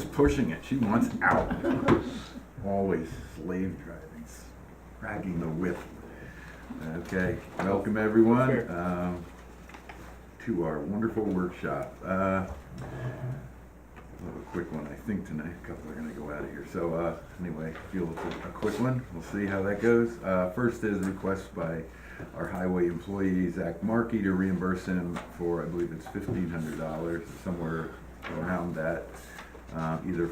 is pushing it. She wants out. Always slave driving, dragging the whip. Okay, welcome everyone, to our wonderful workshop. We'll have a quick one, I think, tonight. A couple are gonna go out of here. So, anyway, feel it's a quick one. We'll see how that goes. First is a request by our highway employee, Zach Markey, to reimburse him for, I believe it's $1,500, somewhere around that, either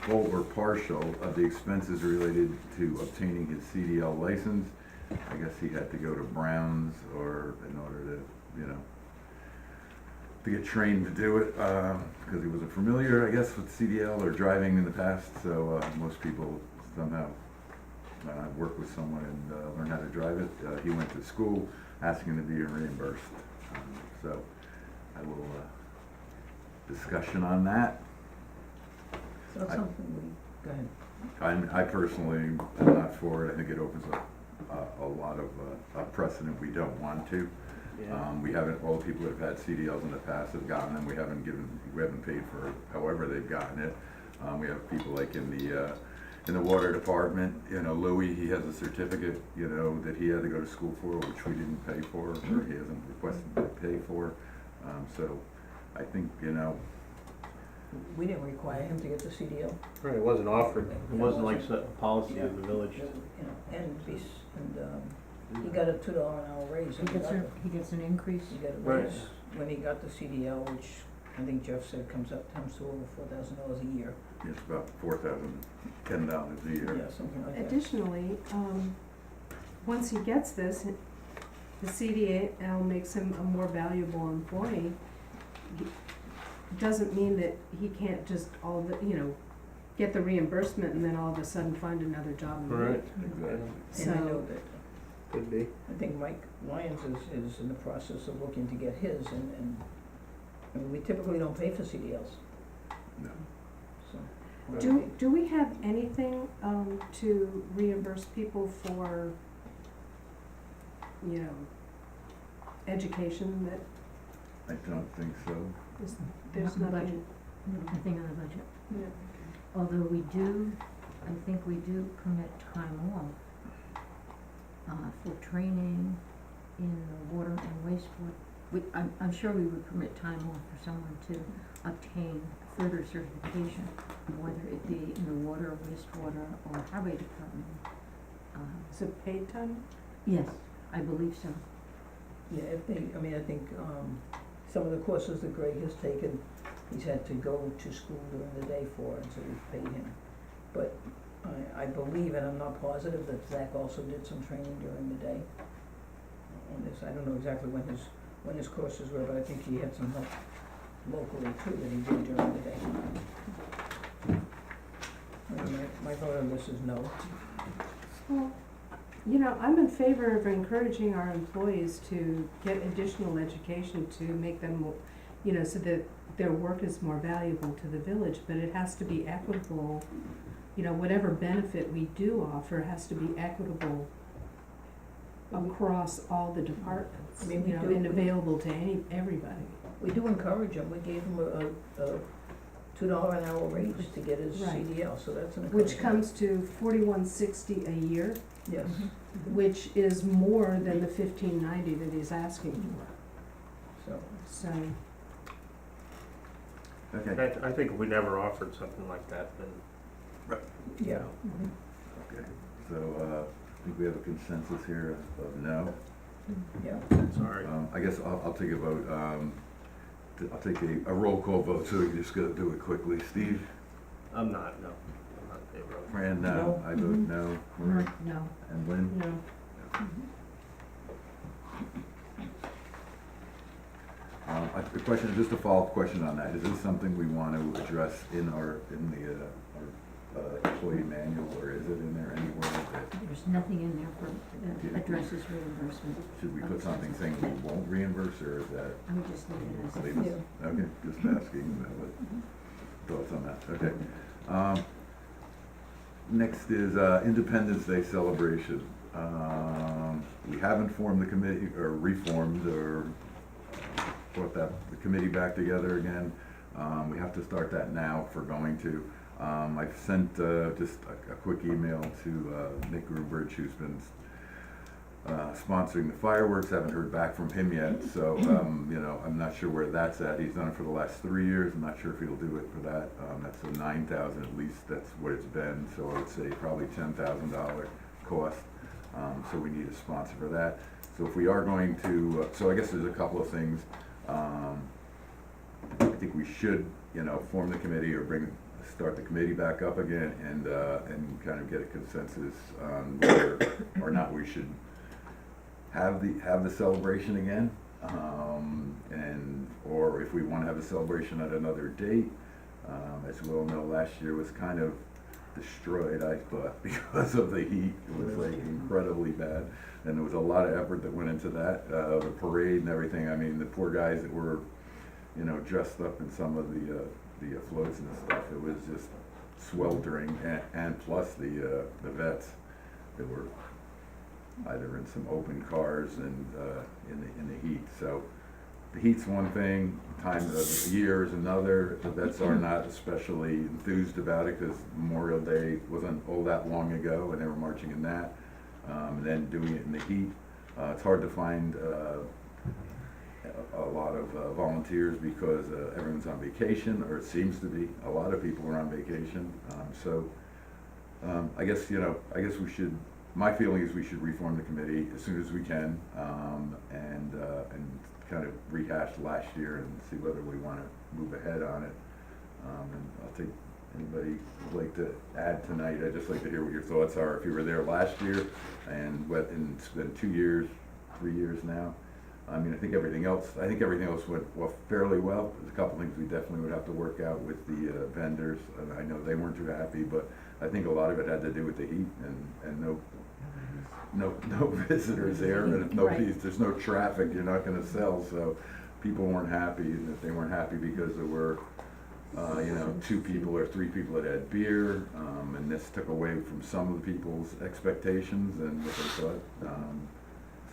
full or partial of the expenses related to obtaining his CDL license. I guess he had to go to Brown's or in order to, to get trained to do it, because he wasn't familiar, I guess, with CDL or driving in the past. So most people somehow work with someone and learn how to drive it. He went to school asking to be reimbursed. So I will discussion on that. So that's something go ahead. I personally am not for it. I think it opens up a lot of precedent we don't want to. We haven't, all the people that have had CDLs in the past have gotten them. We haven't paid for however they've gotten it. We have people like in the water department, Louis, he has a certificate, that he had to go to school for, which we didn't pay for, or he hasn't requested to pay for. So I think, We didn't require him to get the CDL. Right, it wasn't offered, it Yeah, wasn't it like a policy of the village. And he got a $2 an hour raise. He gets an increase. He got a Right. raise when he got the CDL, which I think Jeff said comes to over $4,000 a year. it's about $4,010 a year. Yeah, something like that. Additionally, once he gets this, the CDL makes him a more valuable employee. Doesn't mean that he can't just get the reimbursement and then all of a sudden find another job. Right, Exactly. And I know So, that, could be. I think Mike Lyons is in the process of looking to get his, and I mean, we typically don't pay for CDLs, No. so. do we have anything, to reimburse people for, education that I don't think so. is, there's Not nothing? budget. Nothing on the budget. Yeah. Although I think we do permit time off for training in the water and wastewater. I'm sure we would permit time off for someone to obtain further certification, whether it be in the water, wastewater, or highway department. Is it paid time? Yes, I believe so. Yeah, I think, some of the courses that Greg has taken, he's had to go to school during the day for, and so we've paid him. But I believe, and I'm not positive, that Zach also did some training during the day on this. I don't know exactly when his courses were, but I think he had some help locally too that he did during the day. My vote on this is no. Well, I'm in favor of encouraging our employees to get additional education to make them more, so that their work is more valuable to the village, but it has to be equitable. Whatever benefit we do offer has to be equitable across all the departments, I mean, we do- and available to everybody. We do encourage him. We gave him a $2 an hour raise to get his Right. CDL, so that's an encouragement. Which comes to $41.60 a year, Yes. which is more than the $15.90 that he's asking for, So, so. Okay. I think if we never offered something like that, then, yeah. Okay. So I think we have a consensus here of no. Yeah. sorry. I guess I'll take a vote. I'll take a roll call vote, so we can just go do it quickly. Steve? I'm not in favor of it. Fran, no. No. I vote no. Marie? No. And Lynn? No. The question, just a follow-up question on that. Is this something we want to address in our employee manual, or is it in there anywhere that, There's nothing in there that addresses reimbursement. should we put something saying we won't reimburse, or is that? I would just leave it as Leave it it? is. Okay, just asking about what thoughts on that, okay. Next is Independence Day celebration. We haven't formed the committee, or reformed, or brought the committee back together again. We have to start that now if we're going to. I've sent just a quick email to Nick Grubridge, who's been sponsoring the fireworks. Haven't heard back from him yet, so you know, I'm not sure where that's at. He's done it for the last 3 years. I'm not sure if he'll do it for that. That's a $9,000 at least. That's what it's been. So I would say probably $10,000 cost. So we need a sponsor for that. So if we are going to, so I guess there's a couple of things. I think we should, you know, form the committee or start the committee back up again and kind of get a consensus on whether or not we should have the celebration again. Or if we wanna have a celebration at another date. As we all know, last year was kind of destroyed, I thought, because of the heat. It was like incredibly bad, and there was a lot of effort that went into that, the parade and everything. I mean, the poor guys that were, you know, dressed up in some of the floats and stuff, it was just sweltering, and plus the vets that were either in some open cars and in the heat. So the heat's one thing, time of the year is another. The vets are not especially enthused about it because Memorial Day wasn't all that long ago and they were marching in that. And then doing it in the heat. It's hard to find a lot of volunteers because everyone's on vacation, or it seems to be. A lot of people are on vacation. I guess, you know, we should, my feeling is we should reform the committee as soon as we can, and kind of rehash last year and see whether we wanna move ahead on it. And I'll take, anybody would like to add tonight, I'd just like to hear what your thoughts are. If you were there last year and it's been 2 years, 3 years now. I mean, I think everything else went fairly well. There's a couple things we definitely would have to work out with the vendors, and I know they weren't too happy, but I think a lot of it had to do with the heat and no visitors there, and if there's no traffic, you're not gonna sell, so people weren't happy, and if they weren't happy because there were, you know, 2 people or 3 people that had beer, and this took away from some of the people's expectations and what they thought.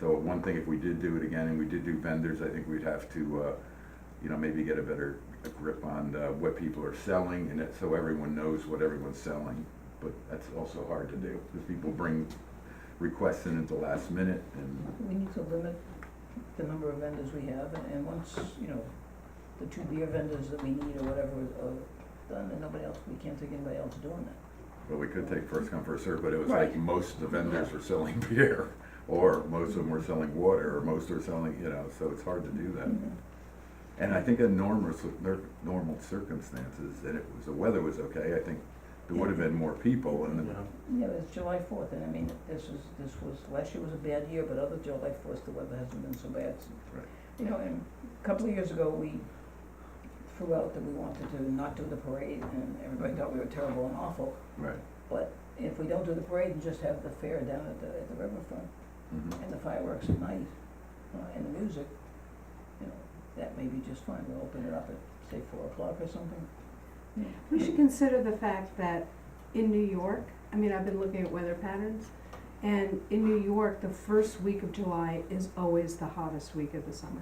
So one thing, if we did do it again and we did do vendors, I think we'd have to, you know, maybe get a better grip on what people are selling, and so everyone knows what everyone's selling. But that's also hard to do, because people bring requests in at the last minute, and We need to limit the number of vendors we have, and once, you know, the 2 beer vendors that we need or whatever are done, and we can't take anybody else doing that. well, we could take first come, first served, but it was like most of the vendors were selling beer, or most of them were selling water, or most are selling, you know, so it's hard to do that. And I think in normal circumstances, and the weather was okay, I think there would have been more people, and Yeah, it's July 4th, and I mean, last year was a bad year, but other July 4th, the weather hasn't been so bad. Right. You know, and a couple of years ago, we threw out that we wanted to not do the parade, and everybody thought we were terrible and awful. right. But if we don't do the parade and just have the fair down at the riverfront, Mhm. and the fireworks at night, and the music, you know, that may be just fine. We'll open it up at, say, 4 o'clock or something. We should consider the fact that in New York, I mean, I've been looking at weather patterns, and in New York, the first week of July is always the hottest week of the summer.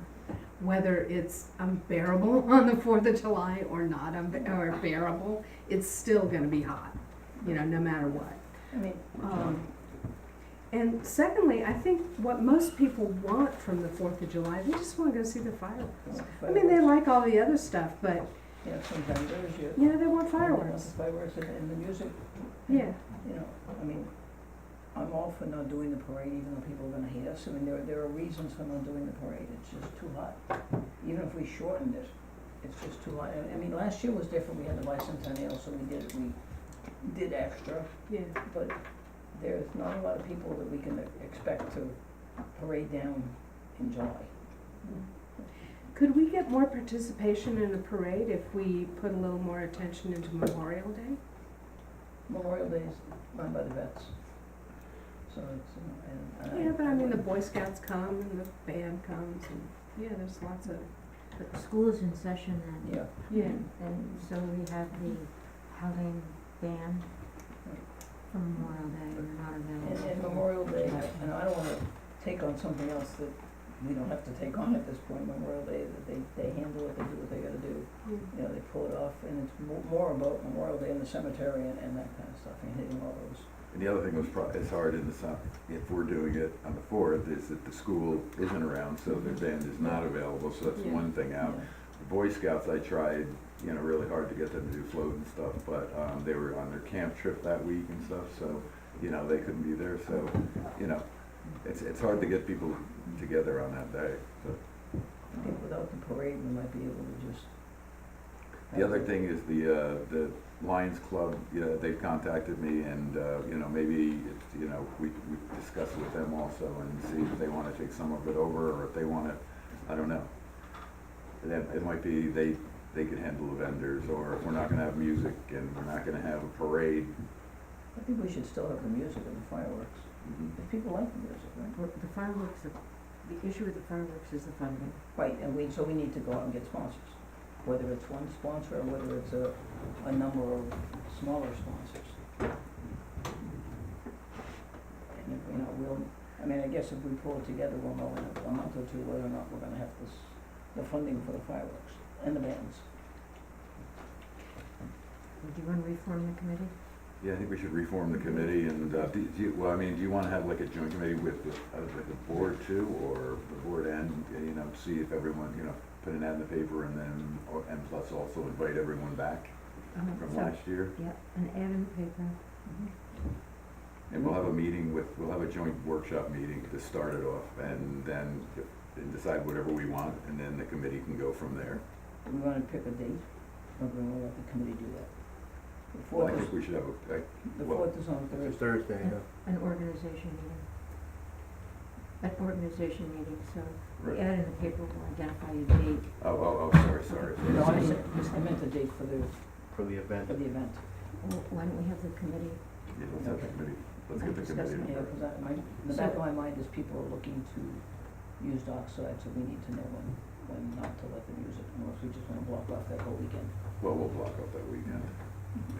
Whether it's unbearable on the 4th of July or not or bearable, it's still gonna be hot, you know, no matter what. I mean, And secondly, I think what most people want from the 4th of July, they just wanna go see the fireworks. I mean, they like all the other stuff, but, you know, sometimes there's your. you know, they want They want fireworks. the fireworks and the music. Yeah. You know, I mean, I'm all for not doing the parade, even though people are gonna hate us. I mean, there are reasons for not doing the parade. It's just too hot. Even if we shortened it, it's just too hot. I mean, last year was different. We had the bicentennial, so we did extra. Yeah. But there's not a lot of people that we can expect to parade down in July. Could we get more participation in the parade if we put a little more attention into Memorial Day? Memorial Day is run by the vets. So it's, you know, Yeah, but I mean, the Boy Scouts come and the band comes and, yeah, there's lots of, But the school is in session and, Yeah, yeah. and so we have the Howling Band from Memorial Day, and they're not available. and Memorial Day, and I don't wanna take on something else that we don't have to take on at this point Memorial Day, that they handle it, they do what they gotta do. You know, they pull it off, and it's more about Memorial Day in the cemetery and that kind of stuff, and hitting all those. And the other thing was it's hard in the summer, if we're doing it on the fourth, is that the school isn't around, so their band is not available, so that's Yeah. one thing out. Yeah. The Boy Scouts, I tried, you know, really hard to get them to do float and stuff, but, they were on their camp trip that week and stuff, so, you know, they couldn't be there, so, you know, it's hard to get people together on that day, so. I think without the parade, we might be able to just. The other thing is the Lions Club, you know, they've contacted me and, you know, maybe, it's, you know, we discuss it with them also and see if they wanna take some of it over or if they wanna, I don't know. And then it might be they could handle the vendors, or if we're not gonna have music and we're not gonna have a parade. I think we should still have the music and the fireworks, if people like the music, right? Well, the fireworks, the issue with the fireworks is the funding. Right, and so we need to go out and get sponsors, whether it's one sponsor or whether it's a number of smaller sponsors. And if, you know, I mean, I guess if we pull it together, we'll know in a month or two whether or not we're gonna have the funding for the fireworks and the bands. Do you wanna reform the committee? Yeah, I think we should reform the committee and, do you wanna have like a joint committee with the board too, or the board and, you know, see if everyone, you know, put an ad in the paper and then, and plus also invite everyone back from So, last year? yeah, an ad in the paper. And we'll have a meeting we'll have a joint workshop meeting to start it off, and then and decide whatever we want, and then the committee can go from there. Do we wanna pick a date, or do we wanna let the committee do that? The Well, I fourth is, think we should have the well- fourth is on It's Thursday. Thursday, yeah. An organization meeting. An organization meeting, so the right. ad in the paper will identify a date. Oh, sorry. No, I meant a date for the For the event. Well, why don't we have the committee? Yeah, let's have the committee, let's get the Discuss committee. Yeah, cause the back of my mind is people are looking to use dockside, so we need to know when not to let them use it, unless we just wanna block off that whole weekend. Well, we'll block up that weekend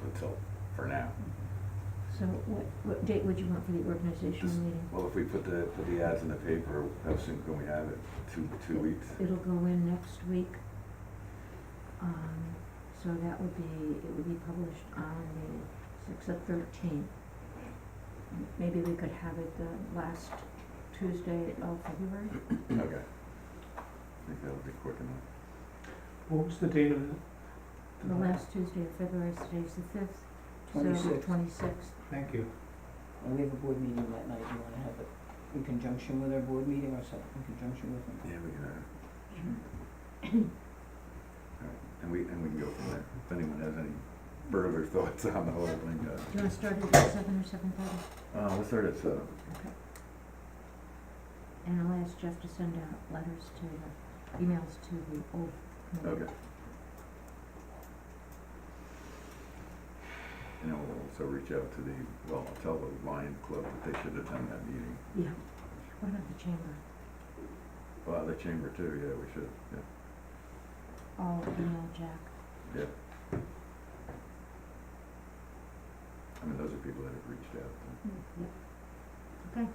until, for now. So what date would you want for the organizational meeting? Well, if we put the ads in the paper, how soon can we have it? Two weeks? It'll go in next week. So that would be, it would be published on the 6th or 13th. Maybe we could have it the last Tuesday of February? Okay. I think that'll be quick enough. What was the date of it? The last Tuesday of February, today's the 5th, so 26th. 26th. Thank you. And we have a board meeting that night, you wanna have it in conjunction with our board meeting or something, in conjunction with them? Yeah, we can have it. Alright, and we can go from there. If anyone has any further thoughts on the whole thing, Do you wanna start it at 7 or 7:30? let's start at 7. Okay. And I'll ask Jeff to send out letters to emails to the old committee. Okay. And then we'll also reach out to I'll tell the Lions Club that they should attend that meeting. Yeah. What about the chamber? Well, the chamber too, yeah, we should, yeah. I'll email Jack. Yeah. I mean, those are people that have reached out. Yep. Okay.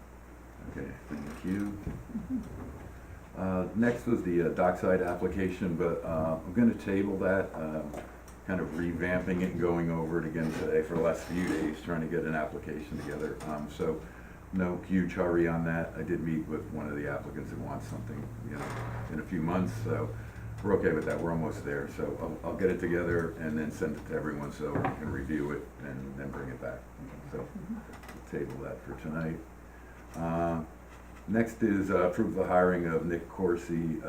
Okay, thank you. Next was the dockside application, but I'm gonna table that, kind of revamping it and going over it again today for the last few days, trying to get an application together. So no huge hurry on that. I did meet with one of the applicants who wants something, you know, in a few months, so we're okay with that. We're almost there. So I'll get it together and then send it to everyone so we can review it and then bring it back. So table that for tonight. Next is approve the hiring of Nick Corsi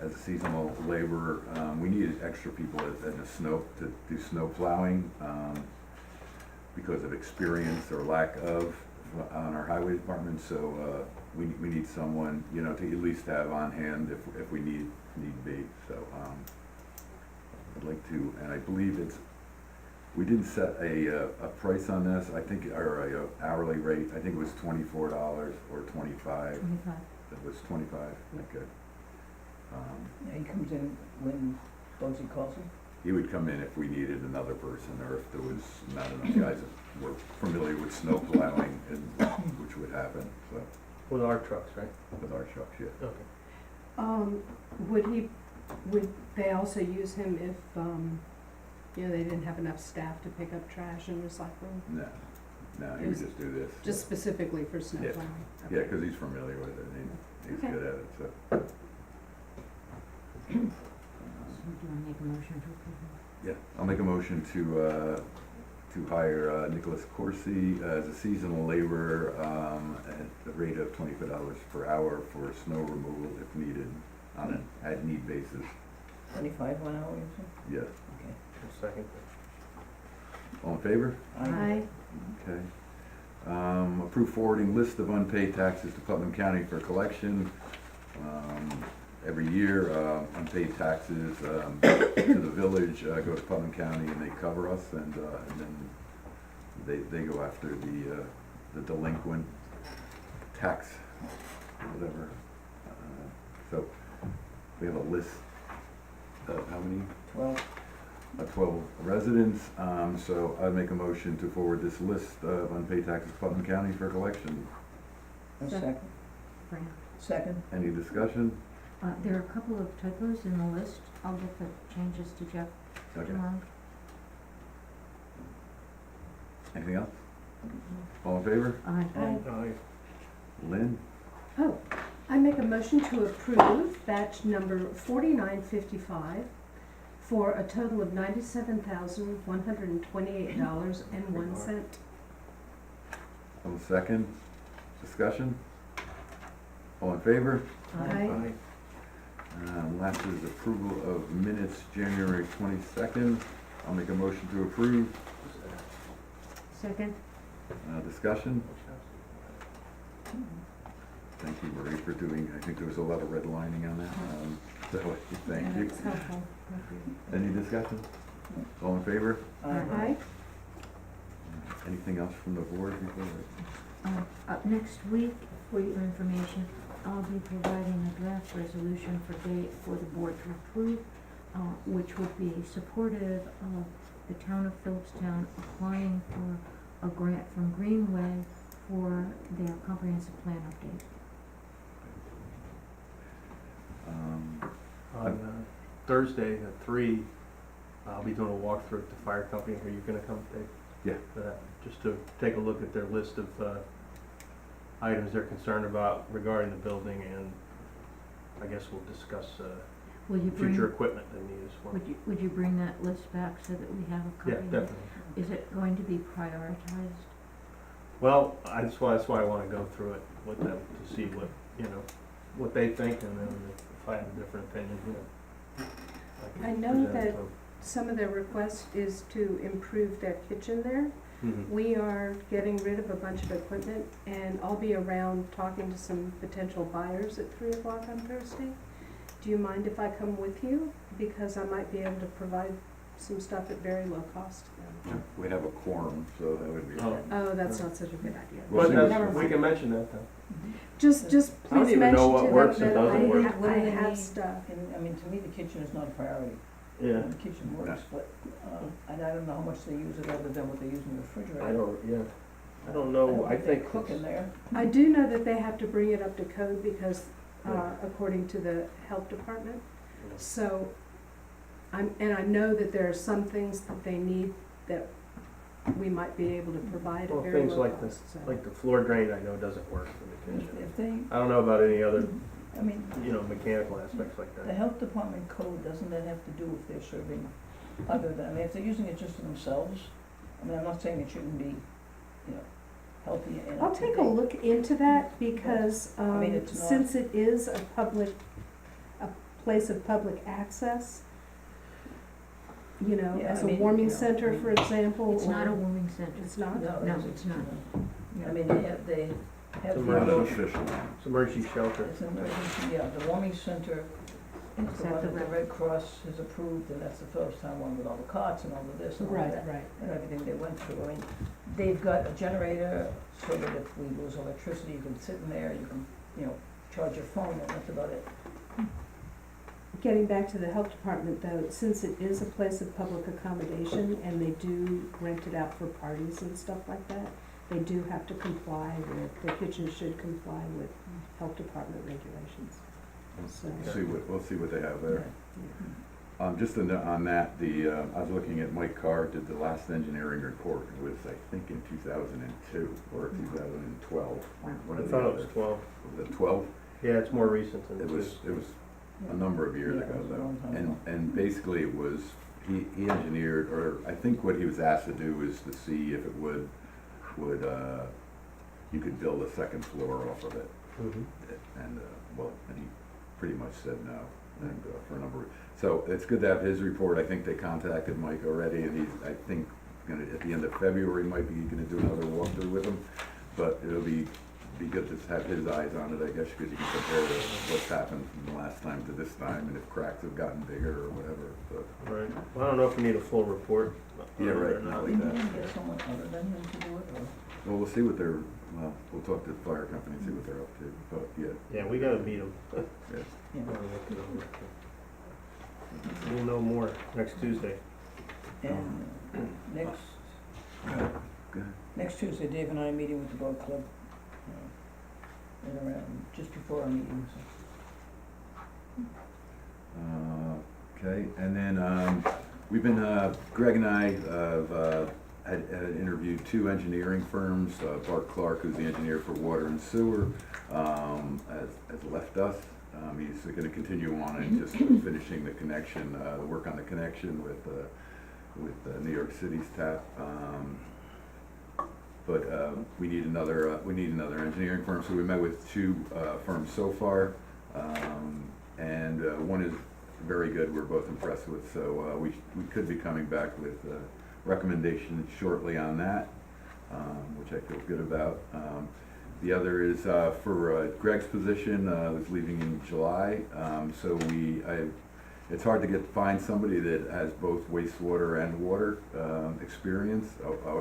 as a seasonal laborer. We needed extra people to do snow plowing because of experience or lack of on our highway department. So we need someone, you know, to at least have on hand if we need be. So I'd like to, and I believe we didn't set a price on this, I think, or a hourly rate, I think it was $24 or 25. 25. It was 25, okay. Yeah, he comes in when Bugsy calls him. He would come in if we needed another person, or if there was not enough guys that were familiar with snow plowing, and which would happen, so, With our trucks, right? with our trucks, yeah. Okay. Would they also use him if, they didn't have enough staff to pick up trash and recycling? No, no, he would just do this. Just specifically for snow Yeah. plowing? Yeah, because he's familiar with it, and he's Okay. good at it, so. So do I make a motion to approve it? Yeah, I'll make a motion to hire Nicholas Corsi as a seasonal laborer at the rate of $25 per hour for snow removal if needed on an at-need basis. 25 1 hour, you said? Yes. Okay. Second. All in favor? Aye. Okay. Approve forwarding list of unpaid taxes to Putnam County for collection. Every year, unpaid taxes to the village go to Putnam County and they cover us, and then they go after the delinquent tax, whatever. So we have a list of how many? 12. 12 residents, so I'd make a motion to forward this list of unpaid taxes to Putnam County for collection. A Sec- second. Fran? Second? Any discussion? There are a couple of typos in the list. I'll get the changes to Jeff Okay. tomorrow. Anything else? All in favor? Aye. Aye. Lynn? Oh, I make a motion to approve batch number 4955 for a total of $97,128.01. One second. Discussion? All in favor? Aye. Last is approval of minutes, January 22nd. I'll make a motion to approve. Second? Discussion? Thank you, Marie, for doing, I think there was a lot of redlining on that, so thank Yeah, you. that's helpful. Any discussion? All in favor? Aye. Anything else from the board before? Up next week, for your information, I'll be providing a draft resolution for the board to approve, which would be supportive of the town of Phillipstown applying for a grant from Greenway for their comprehensive plan update. On Thursday at 3, I'll be doing a walkthrough at the fire company. Are you gonna come, Dave? Yeah. For that, just to take a look at their list of items they're concerned about regarding the building, and I guess we'll discuss Will you bring, future equipment they need as well. would you bring that list back so that we have a copy? Yeah, of it? definitely. Is it going to be prioritized? Well, that's why I wanna go through it with them to see what they think, and then if I have a different opinion, I can know present it that- to 'em. Some of their request is to improve their kitchen there. Mhm. We are getting rid of a bunch of equipment, and I'll be around talking to some potential buyers at 3 o'clock on Thursday. Do you mind if I come with you? Because I might be able to provide some stuff at very low cost. We have a quorum, so that would be. Oh. Oh, that's not such a good idea. Well, But never that's, we mind. can mention that though. Just I don't please even mention know to what them works and that doesn't work. What I do they have need? stuff. And, I mean, to me, the kitchen is not a priority. Yeah. The kitchen works, but, and I don't know how much they use it other than what they use in the refrigerator. I don't know, I think they cook in it's- there. I do know that they have to bring it up to code because, according to the health department. So, and I know that there are some things that they need that we might be able to provide Well, at very things low like cost, so. Like the floor drain, I know doesn't work for the kitchen. If they, I don't know about any other, I mean, mechanical aspects like the that. health department code, doesn't that have to do if they're serving other than, I mean, if they're using it just for themselves? I mean, I'm not saying it shouldn't be, healthy and I'll up to take a date. look into that because, mean, it's not- since it is a place of public access, Yeah, as I a mean, warming you know, center, for example. It's not a or- warming center. It's not? No, it's not. I mean, they have It's the, Not an emergency. official one. It's emergency shelter. it's an emergency, yeah, the warming center is Is the that one the that the Red Cross has approved, and that's the Phillipstown one with all the cots and all of this and all of Right, that. right. And everything they went through. I mean, they've got a generator so that if we lose electricity, you can sit in there, you can, charge your phone, and that's about it. Getting back to the health department though, since it is a place of public accommodation and they do rent it out for parties and stuff like that, they do have to comply with, the kitchen should comply with health department regulations. So, We'll see what they have there. Yeah. Just on that, I was looking at Mike Carr did the last engineering report. It was, I think, in 2002 or 2012. One I of the thought it others. was 12. Was it 12? Yeah, it's more recent than It two. was a number of years Yeah, it ago was a though. long time ago. And basically it was, he engineered, or I think what he was asked to do was to see if it would, you could build a second floor off of it. Mhm. And, and he pretty much said no, and, for a number of, so it's good to have his report. I think they contacted Mike already, and he's, I think, at the end of February, might be gonna do another walkthrough with him. But it'll be good to have his eyes on it, I guess, because you can compare to what's happened from the last time to this time, and if cracks have gotten bigger or whatever, so. Right. Well, I don't know if we need a full report. Yeah, right. Or not. Like Didn't that. you get someone other than him to do it, or? Well, we'll see what they're, we'll talk to the fire company, see what they're up to, but, yeah, Yeah, we gotta meet them. yeah. Yeah. We'll know more next Tuesday. And next, Go ahead. next Tuesday, Dave and I are meeting with the boat club, at around, just before our meeting, so. Okay, and then, we've been, Greg and I had interviewed two engineering firms. Bart Clark, who's the engineer for water and sewer, has left us. He's gonna continue on and just finishing the connection, the work on the connection with New York City's tap. But we need another engineering firm, so we met with two firms so far. And one is very good, we're both impressed with, so we could be coming back with recommendations shortly on that, which I feel good about. The other is for Greg's position, who's leaving in July, so it's hard to find somebody that has both wastewater and water experience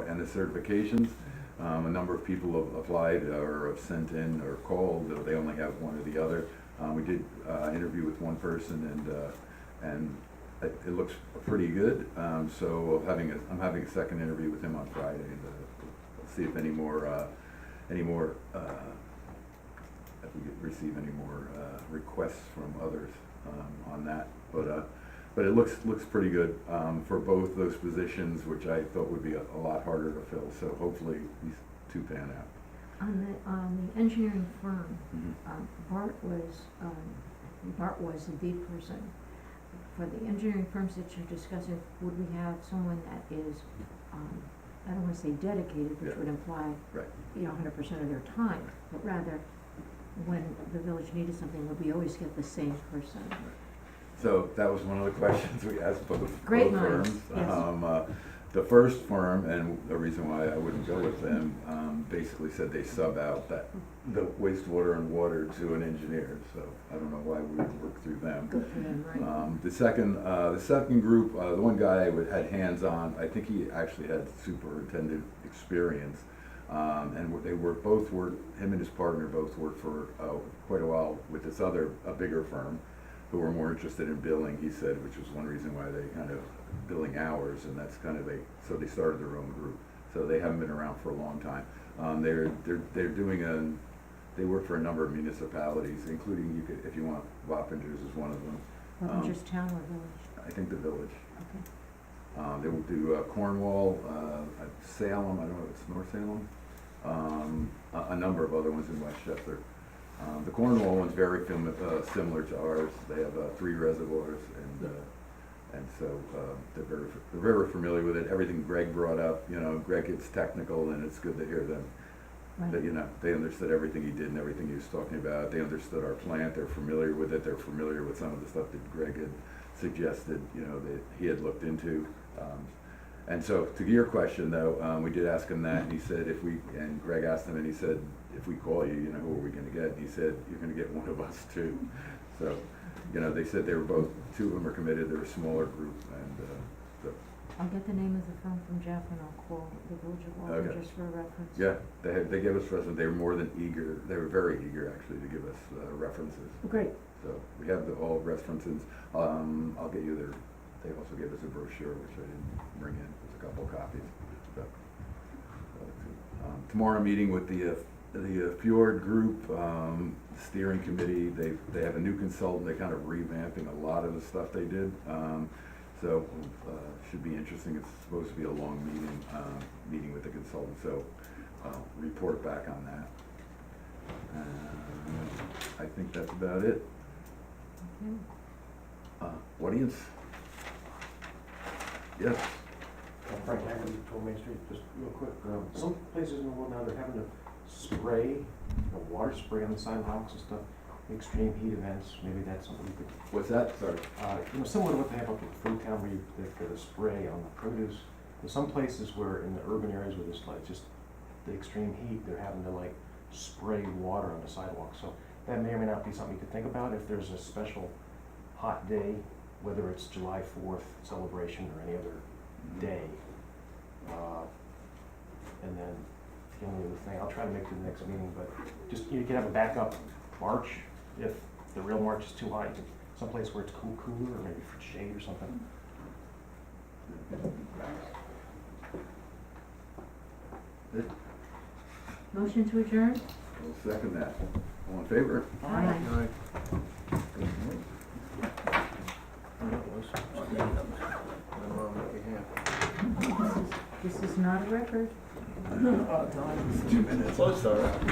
and the certifications. A number of people have applied or have sent in or called, they only have one or the other. We did interview with one person and it looks pretty good. So I'm having a second interview with him on Friday to see if any more if we could receive any more requests from others on that. But it looks pretty good for both those positions, which I thought would be a lot harder to fill. So hopefully these two pan out. On the engineering firm, Mm-hmm. Bart was the person. For the engineering firms that you're discussing, would we have someone that is, I don't wanna say dedicated, which Yeah. would imply, Right. 100% of their time, but rather, when the village needed something, would we always get the same person? So that was one of the questions we asked both Great firms. minds, yes. The first firm, and the reason why I wouldn't go with them, basically said they sub out the wastewater and water to an engineer, so I don't know why we would work through them. Good for them, right? The second group, the one guy had hands-on, I think he actually had superintendent experience. And him and his partner both worked for quite a while with this a bigger firm, who were more interested in billing, he said, which was one reason why they kind of billing hours, and that's kind of so they started their own group. So they haven't been around for a long time. They work for a number of municipalities, including, if you want, Wappingers is one of them. Wappingers Town or Village? I think the Village. Okay. They will do Cornwall, Salem, I don't know if it's North Salem, a number of other ones in Westchester. The Cornwall one's very similar to ours. They have 3 reservoirs, and so they're very familiar with it. Everything Greg brought up, Greg gets technical, and it's good to hear them. Right. That, they understood everything he did and everything he was talking about. They understood our plant. They're familiar with it. They're familiar with some of the stuff that Greg had suggested, that he had looked into. And so, to your question though, we did ask him that, and he said and Greg asked him, and he said, if we call you, who are we gonna get? And he said, you're gonna get one of us too. So, they said they were both, 2 of them are committed, they're a smaller group, and, so, I'll get the name of the firm from Jeff and I'll call the Village of Okay. Wappingers for a reference. yeah, they gave us references, they were more than eager, they were very eager actually to give us, references. Great. So, we have all references, I'll get you they also gave us a brochure, which I didn't bring in, there's a couple copies. So, tomorrow I'm meeting with the the Fjord Group, steering committee, they have a new consultant, they're kind of revamping a lot of the stuff they did. So, should be interesting, it's supposed to be a long meeting with the consultant, so I'll report back on that. I think that's about it. Audience? Yes? Frank Haggerty, 12 Main Street, just real quick, some places in the world now, they're having to spray, water spray on the sidewalks and stuff, extreme heat events, maybe that's something you could, What's that? Sorry. similar to what they have up at Food Town, where they've got a spray on the produce. There's some places where, in the urban areas where there's like just the extreme heat, they're having to like spray water on the sidewalk, so that may or may not be something you could think about if there's a special hot day, whether it's July 4th celebration or any other day. And then the only other thing, I'll try to make it to the next meeting, but just, you can have a backup march if the real march is too hot, you can, someplace where it's cooler, or maybe for shade or something. Motion to adjourn? I'll second that. All in favor? Aye. This is not a record. Oh, darn. It's 2 minutes. Close, all right.